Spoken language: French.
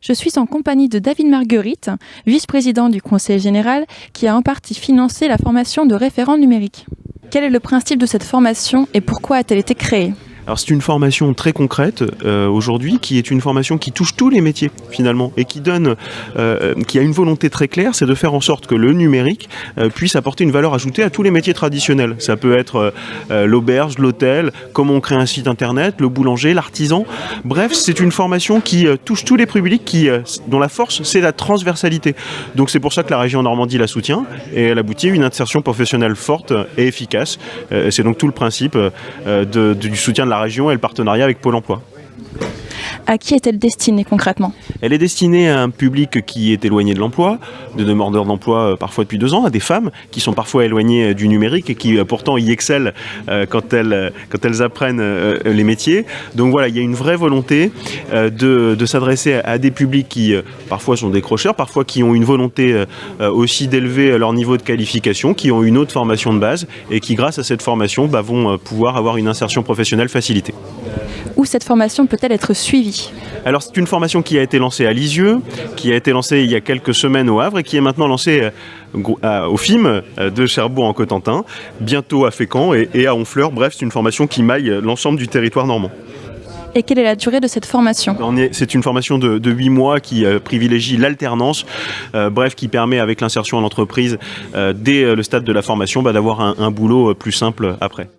Je suis en compagnie de David Marguerite, vice-président du Conseil général, qui a en partie financé la formation de référent numérique. Quel est le principe de cette formation et pourquoi a-t-elle été créée ? Alors c'est une formation très concrète aujourd'hui, qui est une formation qui touche tous les métiers finalement et qui a une volonté très claire, c'est de faire en sorte que le numérique puisse apporter une valeur ajoutée à tous les métiers traditionnels. Ça peut être l'auberge, l'hôtel, comment on crée un site internet, le boulanger, l'artisan. Bref, c'est une formation qui touche tous les publics, dont la force c'est la transversalité. Donc c'est pour ça que la région Normandie la soutient et elle aboutit à une insertion professionnelle forte et efficace. C'est donc tout le principe du soutien de la région et le partenariat avec Pôle emploi. À qui est-elle destinée concrètement ? Elle est destinée à un public qui est éloigné de l'emploi, de demandeurs d'emploi parfois depuis 2 ans, à des femmes qui sont parfois éloignées du numérique et qui pourtant y excellent quand elles apprennent les métiers. Donc voilà, il y a une vraie volonté de s'adresser à des publics qui parfois sont décrocheurs, parfois qui ont une volonté aussi d'élever leur niveau de qualification, qui ont une autre formation de base et qui grâce à cette formation vont pouvoir avoir une insertion professionnelle facilitée. Où cette formation peut-elle être suivie ? Alors c'est une formation qui a été lancée à Lisieux, qui a été lancée il y a quelques semaines au Havre et qui est maintenant lancée au FIM de Cherbourg en Cotentin, bientôt à Fécamp et à Honfleur. Bref, c'est une formation qui maille l'ensemble du territoire normand. Et quelle est la durée de cette formation ? C'est une formation de 8 mois qui privilégie l'alternance, qui permet avec l'insertion en entreprise dès le stade de la formation d'avoir un boulot plus simple après.